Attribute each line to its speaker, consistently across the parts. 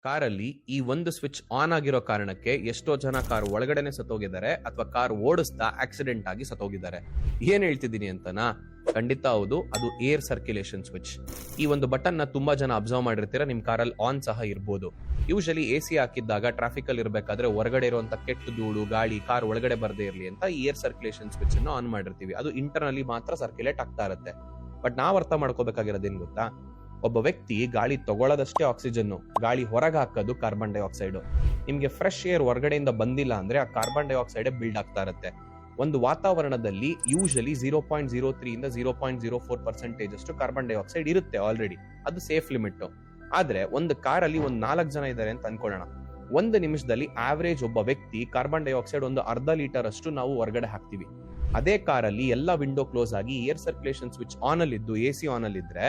Speaker 1: ಕಾರಲ್ಲಿ ಈ ಒಂದು ಸ್ವಿಚ್ ಆನ್ ಆಗಿರೋ ಕಾರಣಕ್ಕೆ ಎಷ್ಟೋ ಜನ ಕಾರ್ ಒಳಗಡೆನೆ ಸತ್ತೋಗಿದ್ದಾರೆ ಅಥವಾ ಕಾರ್ ಓಡಿಸ್ತಾ ಆಕ್ಸಿಡೆಂಟ್ ಆಗಿ ಸತ್ತೋಗಿದ್ದಾರೆ. ಏನ್ ಹೇಳ್ತಿದ್ದೀನಿ ಅಂತನಾ? ಖಂಡಿತ ಹೌದು, ಅದು ಏರ್ ಸರ್ಕ್ಯುಲೇಷನ್ ಸ್ವಿಚ್. ಈ ಒಂದು ಬಟನ್ ನ ತುಂಬಾ ಜನ ಅಬ್ಸರ್ವ್ ಮಾಡಿರ್ತೀರಾ, ನಿಮ್ ಕಾರಲ್ಲಿ ಆನ್ ಸಹ ಇರ್ಬೋದು. ಯೂಶಲಿ AC ಹಾಕಿದ್ದಾಗ ಟ್ರಾಫಿಕ್ ಅಲ್ಲಿ ಇರಬೇಕಾದ್ರೆ ಹೊರಗಡೆ ಇರುವಂತ ಕೆಟ್ಟ ಧೂಳು ಗಾಳಿ ಕಾರ್ ಒಳಗಡೆ ಬರದೇ ಇರ್ಲಿ ಅಂತ ಈ ಏರ್ ಸರ್ಕ್ಯುಲೇಷನ್ ಸ್ವಿಚ್ ಅನ್ನು ಆನ್ ಮಾಡಿರ್ತೀವಿ. ಅದು ಇಂಟರ್ನಲ್ಲಿ ಮಾತ್ರ ಸರ್ಕ್ಯುಲೇಟ್ ಆಗ್ತಾ ಇರುತ್ತೆ. ಬಟ್ ನಾವ್ ಅರ್ಥ ಮಾಡ್ಕೋಬೇಕಾಗಿರೋದೇನ್ ಗೊತ್ತಾ? ಒಬ್ಬ ವ್ಯಕ್ತಿ ಗಾಳಿ ತಗೊಳ್ಳೋದಷ್ಟೇ ಆಕ್ಸಿಜನ್, ಗಾಳಿ ಹೊರಗೆ ಹಾಕೋದು ಕಾರ್ಬನ್ ಡೈಆಕ್ಸೈಡ್. ನಿಮ್ಗೆ ಫ್ರೆಶ್ ಏರ್ ಹೊರಗಡೆಯಿಂದ ಬಂದಿಲ್ಲ ಅಂದ್ರೆ ಆ ಕಾರ್ಬನ್ ಡೈಆಕ್ಸೈಡ್ ಬಿಲ್ಡ್ ಆಗ್ತಾ ಇರುತ್ತೆ. ಒಂದು ವಾತಾವರಣದಲ್ಲಿ ಯೂಶಲಿ 0.03 ಇಂದ 0.04% ಅಷ್ಟು ಕಾರ್ಬನ್ ಡೈಆಕ್ಸೈಡ್ ಇರುತ್ತೆ ಆಲ್ರೆಡಿ. ಅದು ಸೇಫ್ ಲಿಮಿಟ್. ಆದ್ರೆ ಒಂದು ಕಾರಲ್ಲಿ ಒಂದ್ 4 ಜನ ಇದ್ದಾರೆ ಅಂತ ಅನ್ಕೊಳ್ಳೋಣ. ಒಂದು ನಿಮಿಷದಲ್ಲಿ ಆವರೇಜ್ ಒಬ್ಬ ವ್ಯಕ್ತಿ ಕಾರ್ಬನ್ ಡೈಆಕ್ಸೈಡ್ ಒಂದು ಅರ್ಧ ಲೀಟರ್ ಅಷ್ಟು ನಾವು ಹೊರಗಡೆ ಹಾಕ್ತಿವಿ. ಅದೇ ಕಾರಲ್ಲಿ ಎಲ್ಲ ವಿಂಡೋ ಕ್ಲೋಸ್ ಆಗಿ ಏರ್ ಸರ್ಕ್ಯುಲೇಷನ್ ಸ್ವಿಚ್ ಆನ್ ಅಲ್ಲಿ ಇದ್ದು AC ಆನ್ ಅಲ್ಲಿ ಇದ್ರೆ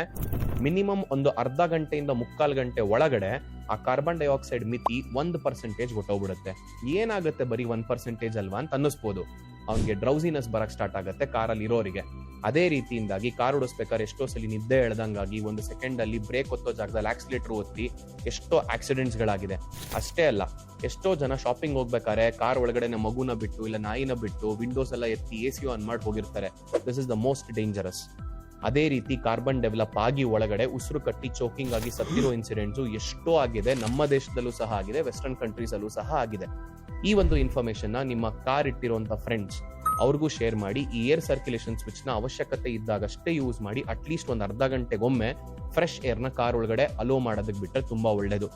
Speaker 1: ಮಿನಿಮಮ್ ಒಂದು ಅರ್ಧ ಗಂಟೆಯಿಂದ 3/4 ಗಂಟೆ ಒಳಗಡೆ ಆ ಕಾರ್ಬನ್ ಡೈಆಕ್ಸೈಡ್ ಮಿತಿ 1% ಹೊಟ್ಟೋಗ್ಬಿಡುತ್ತೆ. ಏನಾಗುತ್ತೆ ಬರೀ 1% ಅಲ್ವಾ ಅಂತ ಅನ್ನಿಸ್ಬೋದು. ಅವ್ನಿಗೆ ಡ್ರೌಸಿನೆಸ್ ಬರಕ್ ಸ್ಟಾರ್ಟ್ ಆಗುತ್ತೆ ಕಾರಲ್ಲಿ ಇರೋರಿಗೆ. ಅದೇ ರೀತಿಯಿಂದಾಗಿ ಕಾರ್ ಓಡಿಸ್ಬೇಕಾದ್ರೆ ಎಷ್ಟೋ ಸಲ ನಿದ್ದೆ ಎಳ್ದಂಗಾಗಿ 1 ಸೆಕೆಂಡ್ ಅಲ್ಲಿ ಬ್ರೇಕ್ ಒತ್ತೋ ಜಾಗದಲ್ಲಿ ಆಕ್ಸಿಲೇಟರ್ ಒತ್ತಿ ಎಷ್ಟೋ ಆಕ್ಸಿಡೆಂಟ್ಸ್ ಗಳಾಗಿದೆ. ಅಷ್ಟೇ ಅಲ್ಲ, ಎಷ್ಟೋ ಜನ ಶಾಪಿಂಗ್ ಹೋಗ್ಬೇಕಾದ್ರೆ ಕಾರ್ ಒಳಗಡೆ ಮಗುನ ಬಿಟ್ಟು ಇಲ್ಲ ನಾಯಿನ ಬಿಟ್ಟು ವಿಂಡೋಸ್ ಎಲ್ಲ ಎತ್ತಿ AC ಆನ್ ಮಾಡಿ ಹೋಗಿರ್ತಾರೆ. This is the most dangerous. ಅದೇ ರೀತಿ ಕಾರ್ಬನ್ ಡೆವಲಪ್ ಆಗಿ ಒಳಗಡೆ ಉಸಿರು ಕಟ್ಟಿ ಚೋಕಿಂಗ್ ಆಗಿ ಸತ್ತಿರೋ ಇನ್ಸಿಡೆಂಟ್ಸ್ ಎಷ್ಟೋ ಆಗಿದೆ. ನಮ್ಮ ದೇಶದಲ್ಲೂ ಸಹ ಆಗಿದೆ, ವೆಸ್ಟರ್ನ್ ಕಂಟ್ರೀಸ್ ಅಲ್ಲೂ ಸಹ ಆಗಿದೆ. ಈ ಒಂದು ಇನ್ಫಾರ್ಮೇಶನ್ ನಿಮ್ಮ ಕಾರ್ ಇಟ್ಟಿರುವಂತ ಫ್ರೆಂಡ್ಸ್ ಅವ್ರಿಗೂ ಶೇರ್ ಮಾಡಿ. ಈ ಏರ್ ಸರ್ಕ್ಯುಲೇಷನ್ ಸ್ವಿಚ್ ನ ಅವಶ್ಯಕತೆ ಇದ್ದಾಗಷ್ಟೇ ಯೂಸ್ ಮಾಡಿ. ಅಟ್ಲೀಸ್ಟ್ ಒಂದು ಅರ್ಧ ಗಂಟೆಗೊಮ್ಮೆ ಫ್ರೆಶ್ ಏರ್ ನ ಕಾರ್ ಒಳಗಡೆ ಅಲೋ ಮಾಡೋದಕ್ಕೆ ಬಿಟ್ಟರೆ ತುಂಬಾ ಒಳ್ಳೇದು.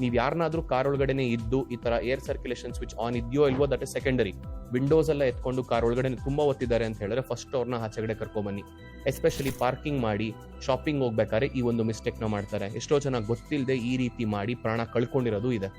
Speaker 1: ನೀವ್ ಯಾರನ್ನಾದ್ರೂ ಕಾರ್ ಒಳಗಡೆನೆ ಇದ್ದು ಈ ತರ ಏರ್ ಸರ್ಕ್ಯುಲೇಷನ್ ಸ್ವಿಚ್ ಆನ್ ಇದೆಯೋ ಇಲ್ವೋ ದಟ್ ಇಸ್ ಸೆಕೆಂಡರಿ. ವಿಂಡೋಸ್ ಎಲ್ಲ ಎತ್ಕೊಂಡು ಕಾರ್ ಒಳಗಡೆ ತುಂಬಾ ಒತ್ತಿದ್ದಾರೆ ಅಂತ ಹೇಳಿದ್ರೆ ಫಸ್ಟ್ ಅವ್ರನ್ನ ಆಚೆಗಡೆ ಕರ್ಕೊಂಡ್ಬನ್ನಿ. ಎಸ್ಪೆಷಲಿ ಪಾರ್ಕಿಂಗ್ ಮಾಡಿ ಶಾಪಿಂಗ್ ಹೋಗ್ಬೇಕಾದ್ರೆ ಈ ಒಂದು ಮಿಸ್ಟೇಕ್ ನ ಮಾಡ್ತಾರೆ. ಎಷ್ಟೋ ಜನ ಗೊತ್ತಿಲ್ಲದೆ ಈ ರೀತಿ ಮಾಡಿ ಪ್ರಾಣ ಕಳ್ಕೊಂಡಿರೋದು ಇದೆ.